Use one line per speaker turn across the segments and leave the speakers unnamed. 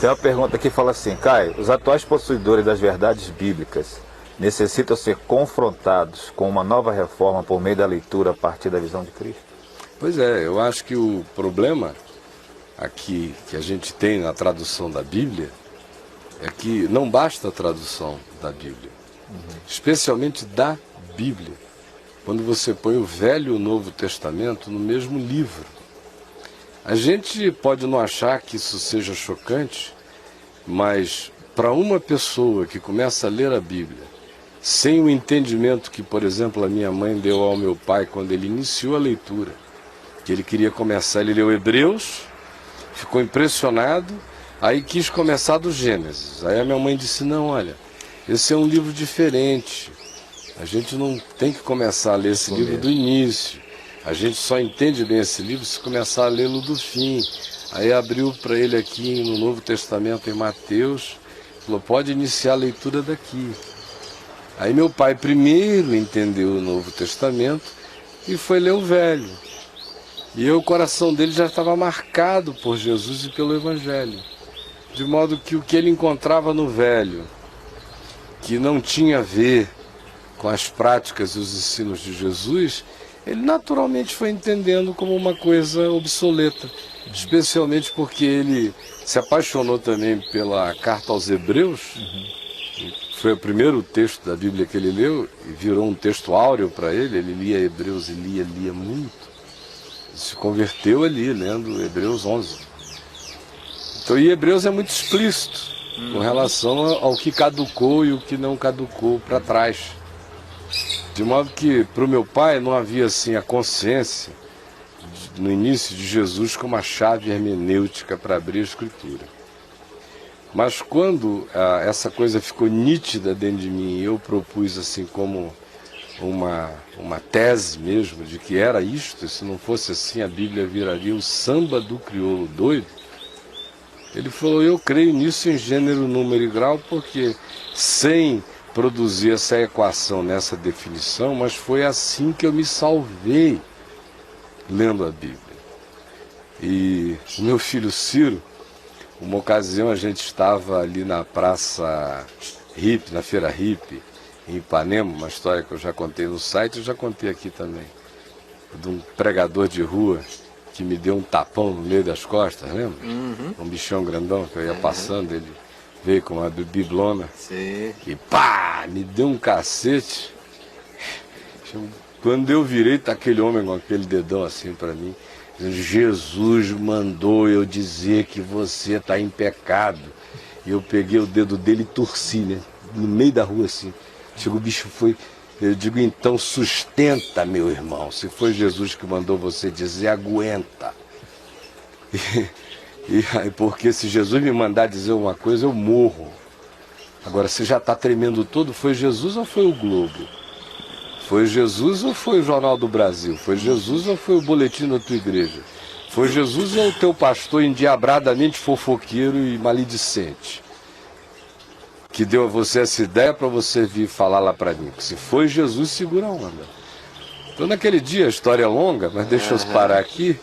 Tem uma pergunta que fala assim, Caio, os atuais possuidores das verdades bíblicas necessitam ser confrontados com uma nova reforma por meio da leitura a partir da visão de Cristo?
Pois é, eu acho que o problema aqui que a gente tem na tradução da Bíblia é que não basta a tradução da Bíblia, especialmente da Bíblia, quando você põe o Velho e o Novo Testamento no mesmo livro. A gente pode não achar que isso seja chocante, mas para uma pessoa que começa a ler a Bíblia, sem o entendimento que, por exemplo, a minha mãe deu ao meu pai quando ele iniciou a leitura, que ele queria começar, ele leu Hebreus, ficou impressionado, aí quis começar do Gênesis. Aí a minha mãe disse, não, olha, esse é um livro diferente, a gente não tem que começar a ler esse livro do início. A gente só entende bem esse livro se começar a lê-lo do fim. Aí abriu para ele aqui no Novo Testamento, em Mateus, falou, pode iniciar a leitura daqui. Aí meu pai primeiro entendeu o Novo Testamento e foi ler o Velho. E o coração dele já estava marcado por Jesus e pelo Evangelho. De modo que o que ele encontrava no Velho, que não tinha a ver com as práticas e os ensinos de Jesus, ele naturalmente foi entendendo como uma coisa obsoleta, especialmente porque ele se apaixonou também pela carta aos Hebreus, foi o primeiro texto da Bíblia que ele leu, e virou um texto áureo para ele lia Hebreus e lia muito, ele se converteu ali, lendo Hebreus 11. Então, e Hebreus é muito explícito com relação ao que caducou e o que não caducou para trás. De modo que, para o meu pai, não havia assim a consciência, no início de Jesus, como a chave hermenêutica para abrir a Escritura. Mas quando essa coisa ficou nítida dentro de mim, eu propus assim como uma tese mesmo, de que era isto, e se não fosse assim a Bíblia viraria o samba do crioulo doido, ele falou, eu creio nisso em gênero, número e grau, porque sem produzir essa equação nessa definição, mas foi assim que eu me salvei lendo a Bíblia. E o meu filho Ciro, uma ocasião a gente estava ali na praça hippie, na feira hippie, em Ipanema, uma história que eu já contei no site, eu já contei aqui também, de um pregador de rua que me deu um tapão no meio das costas, lembra? Um bichão grandão que eu ia passando, ele veio com uma biblona.
Sim.
E pá, me deu um cacete. Quando eu virei, tá aquele homem com aquele dedão assim para mim, dizendo, Jesus mandou eu dizer que você tá em pecado. E eu peguei o dedo dele e torci, né? No meio da rua assim. Chegou o bicho, foi. Eu digo, então sustenta, meu irmão. Se foi Jesus que mandou você dizer, aguenta. E aí, porque se Jesus me mandar dizer uma coisa, eu morro. Agora, se já está tremendo todo, foi Jesus ou foi o Globo? Foi Jesus ou foi o Jornal do Brasil? Foi Jesus ou foi o boletim da tua igreja? Foi Jesus ou o teu pastor endiabradamente fofoqueiro e maledicente? Que deu a você essa ideia para você vir falar lá para mim. Se foi Jesus, segura a onda. Então, naquele dia, a história é longa, mas deixa eu parar aqui.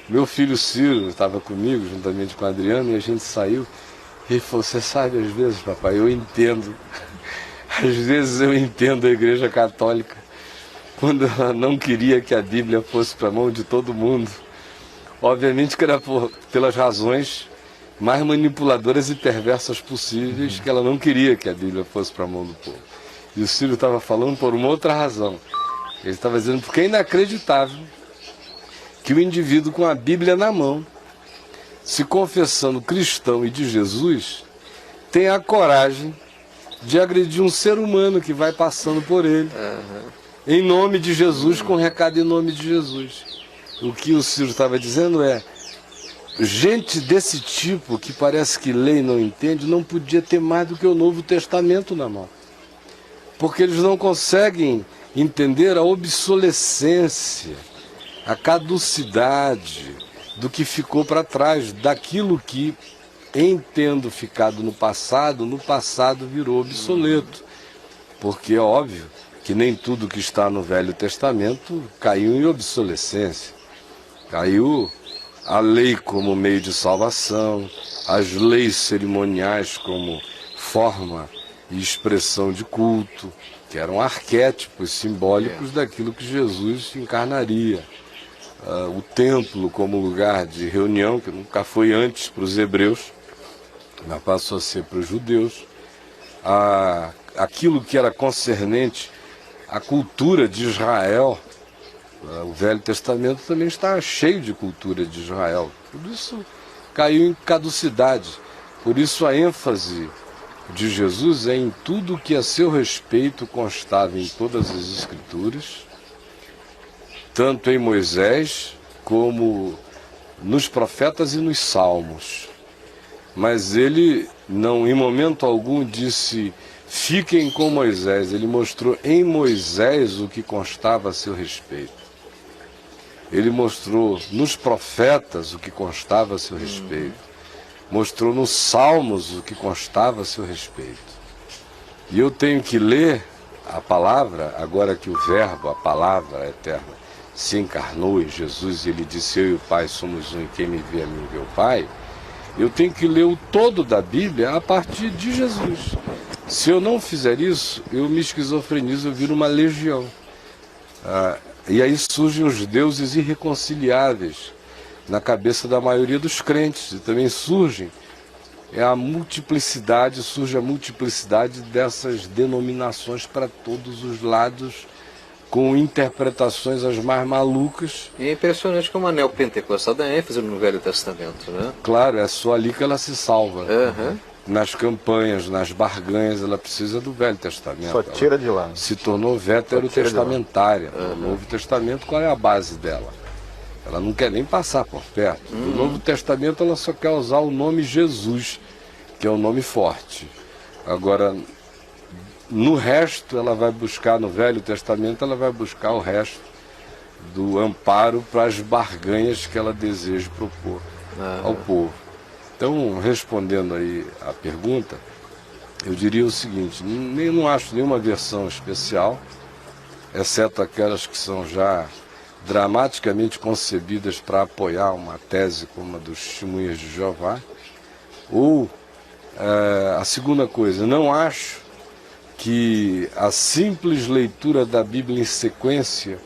Meu filho Ciro estava comigo, juntamente com o Adriano, e a gente saiu. E ele falou, você sabe, às vezes, papai, eu entendo. Às vezes eu entendo a Igreja Católica, quando ela não queria que a Bíblia fosse para a mão de todo mundo. Obviamente que era pelas razões mais manipuladoras e perversas possíveis, que ela não queria que a Bíblia fosse para a mão do povo. E o Ciro estava falando por uma outra razão. Ele estava dizendo, porque é inacreditável que o indivíduo com a Bíblia na mão, se confessando cristão e de Jesus, tenha a coragem de agredir um ser humano que vai passando por ele, em nome de Jesus, com recado em nome de Jesus. O que o Ciro estava dizendo é, gente desse tipo, que parece que lê e não entende, não podia ter mais do que o Novo Testamento na mão. Porque eles não conseguem entender a obsolescência, a caducidade do que ficou para trás, daquilo que, em tendo ficado no passado virou obsoleto. Porque é óbvio que nem tudo que está no Velho Testamento caiu em obsolescência. Caiu a lei como meio de salvação, as leis cerimoniais como forma e expressão de culto, que eram arquétipos simbólicos daquilo que Jesus encarnaria. O templo como lugar de reunião, que nunca foi antes para os hebreus, mas passou a ser para os judeus. Aquilo que era concernente à cultura de Israel, o Velho Testamento também está cheio de cultura de Israel. Tudo isso caiu em caducidade. Por isso a ênfase de Jesus é em tudo que a seu respeito constava em todas as Escrituras, tanto em Moisés como nos profetas e nos salmos. Mas ele não, em momento algum, disse: fiquem com Moisés. Ele mostrou em Moisés o que constava a seu respeito. Ele mostrou nos profetas o que constava a seu respeito. Mostrou nos salmos o que constava a seu respeito. E eu tenho que ler a palavra, agora que o verbo, a palavra eterna, se encarnou em Jesus e ele disse: eu e o Pai somos um, e quem me vê a mim vê o Pai. Eu tenho que ler o todo da Bíblia a partir de Jesus. Se eu não fizer isso, eu me esquizofrenizo, eu viro uma legião. E aí surgem os deuses irreconciliáveis na cabeça da maioria dos crentes. E também surge a multiplicidade dessas denominações para todos os lados, com interpretações as mais malucas.
E é impressionante como a neopentecostal dá ênfase no Velho Testamento, né?
Claro, é só ali que ela se salva.
Uhum.
Nas campanhas, nas barganhas, ela precisa do Velho Testamento.
Só tira de lá.
Se tornou veterotestamentária. No Novo Testamento, qual é a base dela? Ela não quer nem passar por perto. No Novo Testamento, ela só quer usar o nome Jesus, que é um nome forte. Agora, no resto, ela vai buscar, no Velho Testamento, ela vai buscar o resto do amparo para as barganhas que ela deseja propor ao povo. Então, respondendo aí a pergunta, eu diria o seguinte: não acho nenhuma versão especial, exceto aquelas que são já dramaticamente concebidas para apoiar uma tese como a dos Testemunhas de Jeová. Ou, a segunda coisa, não acho que a simples leitura da Bíblia em sequência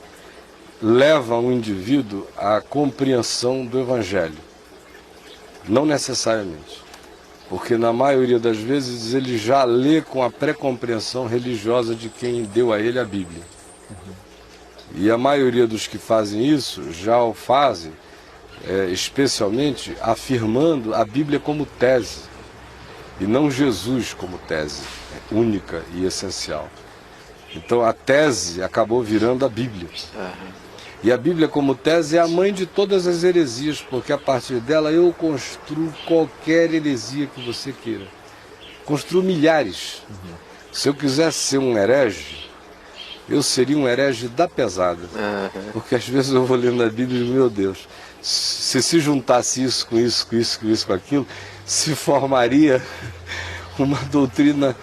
leva um indivíduo à compreensão do Evangelho. Não necessariamente. Porque na maioria das vezes ele já lê com a pré-compreensão religiosa de quem deu a ele a Bíblia. E a maioria dos que fazem isso já o fazem, especialmente afirmando a Bíblia como tese, e não Jesus como tese única e essencial. Então a tese acabou virando a Bíblia. E a Bíblia como tese é a mãe de todas as heresias, porque a partir dela eu construo qualquer heresia que você queira. Construo milhares. Se eu quisesse ser um herege, eu seria um herege da pesada. Porque às vezes eu vou lendo a Bíblia e digo: meu Deus, se juntasse isso com isso, com isso, com isso, com aquilo, se formaria uma doutrina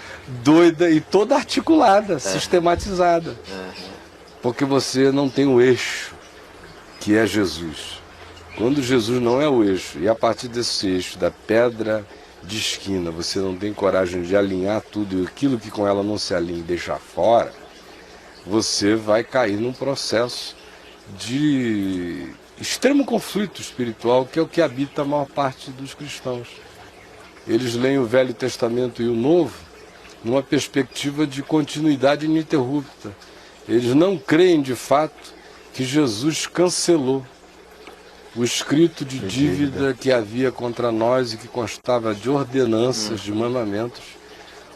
doida e toda articulada, sistematizada. Porque você não tem o eixo, que é Jesus. Quando Jesus não é o eixo, e a partir desse eixo, da pedra de esquina, você não tem coragem de alinhar tudo, e aquilo que com ela não se alinha e deixar fora, você vai cair num processo de extremo conflito espiritual, que é o que habita a maior parte dos cristãos. Eles leem o Velho Testamento e o Novo numa perspectiva de continuidade ininterrupta. Eles não creem de fato que Jesus cancelou o escrito de dívida que havia contra nós e que constava de ordenanças, de mandamentos,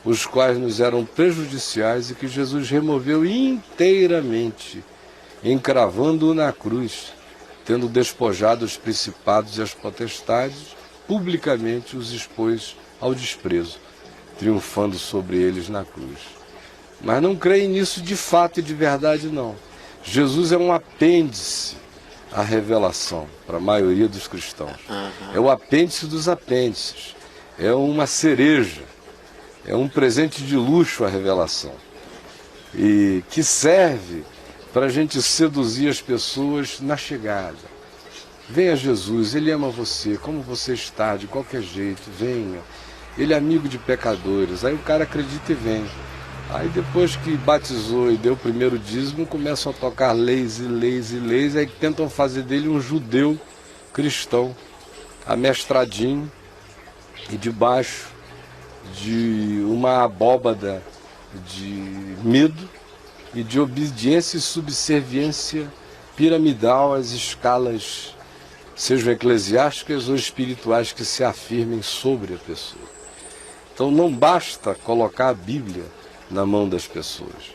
os quais nos eram prejudiciais e que Jesus removeu inteiramente, encravando-o na cruz, tendo despojado os principados e as potestades, publicamente os expôs ao desprezo, triunfando sobre eles na cruz. Mas não creem nisso de fato e de verdade, não. Jesus é um apêndice à revelação para a maioria dos cristãos. É o apêndice dos apêndices. É uma cereja. É um presente de luxo a revelação. E que serve para a gente seduzir as pessoas na chegada. Venha Jesus, Ele ama você, como você está, de qualquer jeito, venha. Ele é amigo de pecadores. Aí o cara acredita e vem. Aí depois que batizou e deu o primeiro dízimo, começam a tocar leis e leis e leis, aí tentam fazer dele um judeu cristão, amestradinho e debaixo de uma abóbada de medo e de obediência e subserviência piramidal às escalas, sejam eclesiásticas ou espirituais, que se afirmem sobre a pessoa. Então não basta colocar a Bíblia na mão das pessoas.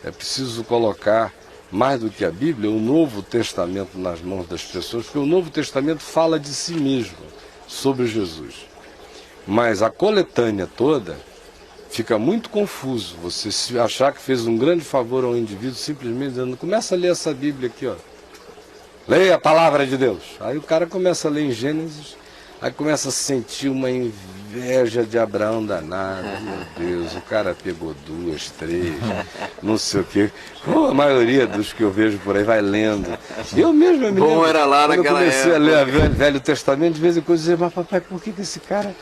É preciso colocar, mais do que a Bíblia, o Novo Testamento nas mãos das pessoas, porque o Novo Testamento fala de si mesmo, sobre Jesus. Mas a coletânea toda fica muito confuso. Você se achar que fez um grande favor ao indivíduo simplesmente dizendo, começa a ler essa Bíblia aqui, ó. Leia a palavra de Deus. Aí o cara começa a ler em Gênesis, aí começa a sentir uma inveja de Abraão danada. Meu Deus, o cara pegou 2, 3, não sei o quê. A maioria dos que eu vejo por aí vai lendo. Eu mesmo me lembro,
era lá
quando eu
naquela
comecei
época.
a ler o Velho Testamento, de vez em quando eu dizia, mas papai, por que esse cara...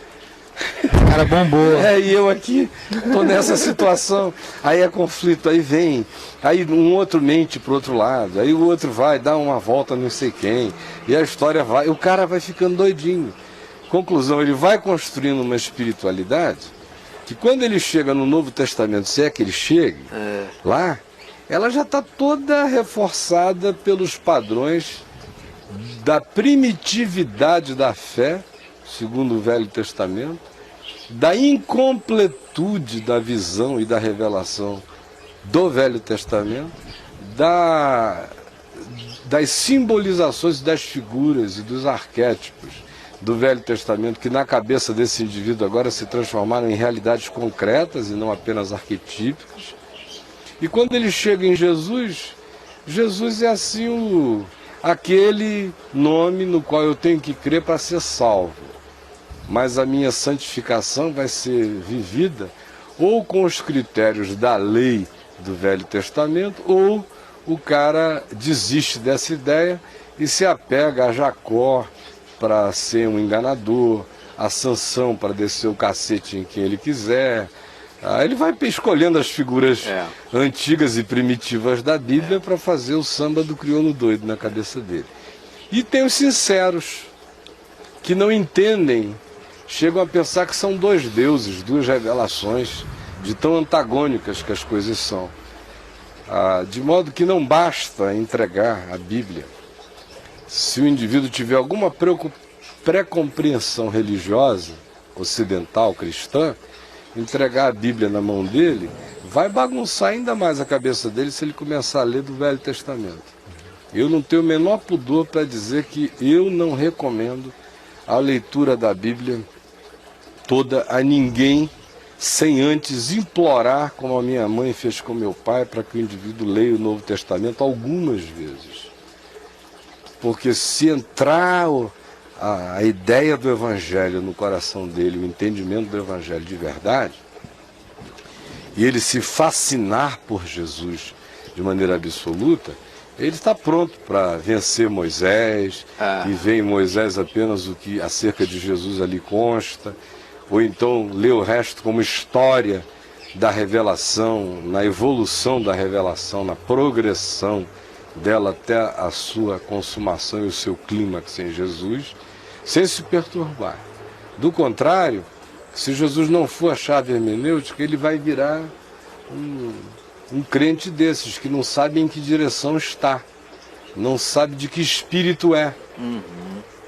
O cara bombou.
E eu aqui tô nessa situação. Aí é conflito, aí vem, aí um outro mente pro outro lado, aí o outro vai dar uma volta não sei quem, e a história vai, o cara vai ficando doidinho. Conclusão, ele vai construindo uma espiritualidade que quando ele chega no Novo Testamento, se é que ele chegue lá, ela já está toda reforçada pelos padrões da primitividade da fé, segundo o Velho Testamento, da incompletude da visão e da revelação do Velho Testamento, das simbolizações das figuras e dos arquétipos do Velho Testamento, que na cabeça desse indivíduo agora se transformaram em realidades concretas e não apenas arquetípicas. E quando ele chega em Jesus, Jesus é assim aquele nome no qual eu tenho que crer para ser salvo. Mas a minha santificação vai ser vivida ou com os critérios da lei do Velho Testamento, ou o cara desiste dessa ideia e se apega a Jacó para ser um enganador, a Sansão para descer o cacete em quem ele quiser. Ele vai escolhendo as figuras antigas e primitivas da Bíblia para fazer o samba do crioulo doido na cabeça dele. E tem os sinceros, que não entendem, chegam a pensar que são dois deuses, duas revelações, de tão antagônicas que as coisas são. De modo que não basta entregar a Bíblia. Se o indivíduo tiver alguma pré-compreensão religiosa, ocidental, cristã, entregar a Bíblia na mão dele, vai bagunçar ainda mais a cabeça dele se ele começar a ler do Velho Testamento. Eu não tenho o menor pudor para dizer que eu não recomendo a leitura da Bíblia toda a ninguém, sem antes implorar, como a minha mãe fez com meu pai, para que o indivíduo leia o Novo Testamento algumas vezes. Porque se entrar a ideia do Evangelho no coração dele, o entendimento do Evangelho de verdade, e ele se fascinar por Jesus de maneira absoluta, ele está pronto para vencer Moisés, e vê em Moisés apenas o que acerca de Jesus ali consta, ou então lê o resto como história da revelação, na evolução da revelação, na progressão dela até a sua consumação e o seu clímax em Jesus, sem se perturbar. Do contrário, se Jesus não for a chave hermenêutica, ele vai virar um crente desses, que não sabe em que direção está, não sabe de que espírito é.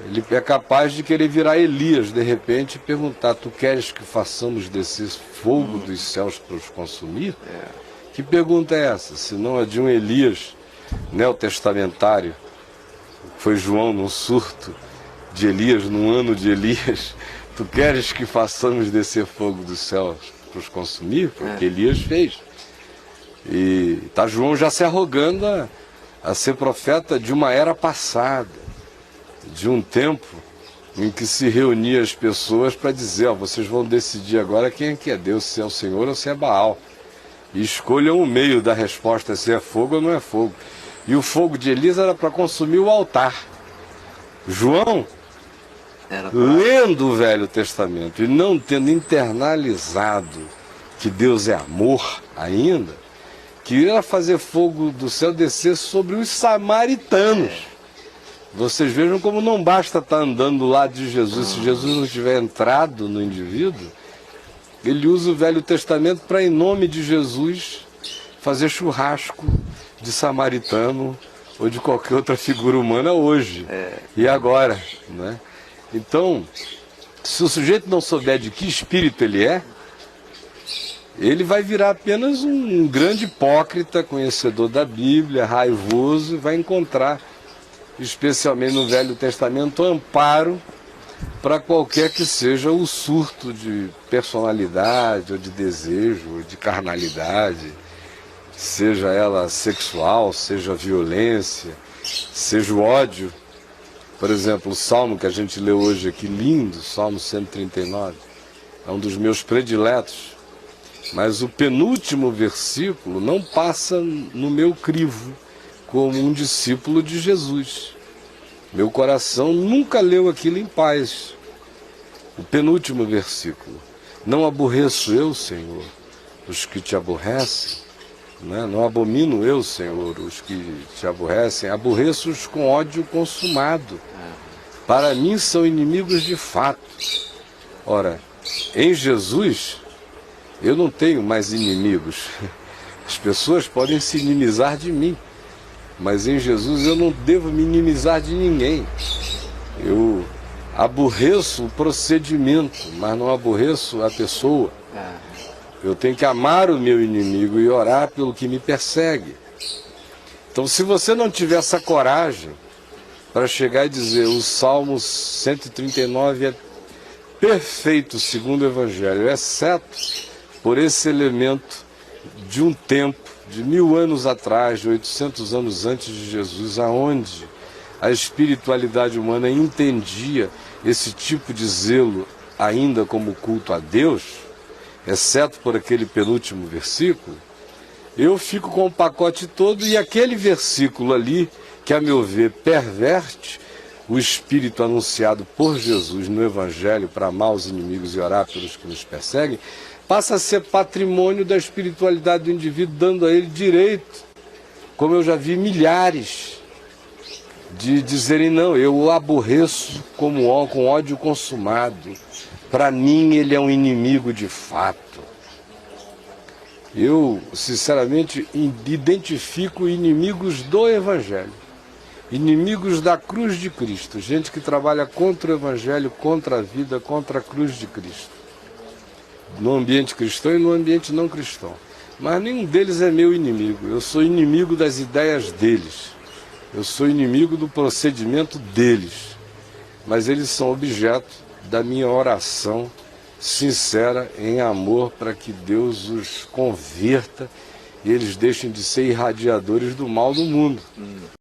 Ele é capaz de querer virar Elias, de repente, e perguntar, tu queres que façamos descer fogo dos céus para os consumir? Que pergunta é essa? Se não a de um Elias neotestamentário. Foi João num surto de Elias, num ano de Elias. Tu queres que façamos descer fogo dos céus para os consumir? Foi o que Elias fez. E está João já se arrogando a ser profeta de uma era passada, de um tempo em que se reunia as pessoas para dizer, vocês vão decidir agora quem é que é Deus, se é o Senhor ou se é Baal. E escolham o meio da resposta, se é fogo ou não é fogo. E o fogo de Elias era para consumir o altar. João, lendo o Velho Testamento e não tendo internalizado que Deus é amor ainda, queria fazer fogo do céu descer sobre os samaritanos. Vocês vejam como não basta estar andando do lado de Jesus. Se Jesus não tiver entrado no indivíduo, ele usa o Velho Testamento para, em nome de Jesus, fazer churrasco de samaritano ou de qualquer outra figura humana hoje e agora, né? Então, se o sujeito não souber de que espírito ele vai virar apenas um grande hipócrita, conhecedor da Bíblia, raivoso, e vai encontrar, especialmente no Velho Testamento, amparo para qualquer que seja o surto de personalidade, ou de desejo, ou de carnalidade, seja ela sexual, seja violência, seja o ódio. Por exemplo, o salmo que a gente leu hoje aqui, lindo, Salmo 139, é um dos meus prediletos, mas o penúltimo versículo não passa no meu crivo como um discípulo de Jesus. Meu coração nunca leu aquilo em paz. O penúltimo versículo: não aborreço eu, Senhor, os que te aborrecem, né? Não abomino eu, Senhor, os que te aborrecem, aborreço-os com ódio consumado. Para mim são inimigos de fato. Ora, em Jesus eu não tenho mais inimigos. As pessoas podem se inimizar de mim, mas em Jesus eu não devo me inimizar de ninguém. Eu aborreço o procedimento, mas não aborreço a pessoa. Eu tenho que amar o meu inimigo e orar pelo que me persegue. Então, se você não tiver essa coragem para chegar e dizer o Salmo 139 é perfeito segundo o Evangelho, exceto por esse elemento de um tempo, de 1000 anos atrás, de 800 anos antes de Jesus, aonde a espiritualidade humana entendia esse tipo de zelo ainda como culto a Deus, exceto por aquele penúltimo versículo, eu fico com o pacote todo, e aquele versículo ali, que a meu ver perverte o espírito anunciado por Jesus no Evangelho para amar os inimigos e orar pelos que nos perseguem, passa a ser patrimônio da espiritualidade do indivíduo, dando a ele direito, como eu já vi milhares, de dizerem: não, eu o aborreço com ódio consumado, para mim ele é um inimigo de fato. Eu, sinceramente, identifico inimigos do Evangelho, inimigos da cruz de Cristo, gente que trabalha contra o Evangelho, contra a vida, contra a cruz de Cristo, no ambiente cristão e no ambiente não cristão. Mas nenhum deles é meu inimigo. Eu sou inimigo das ideias deles, eu sou inimigo do procedimento deles, mas eles são objeto da minha oração sincera em amor para que Deus os converta e eles deixem de ser irradiadores do mal do mundo.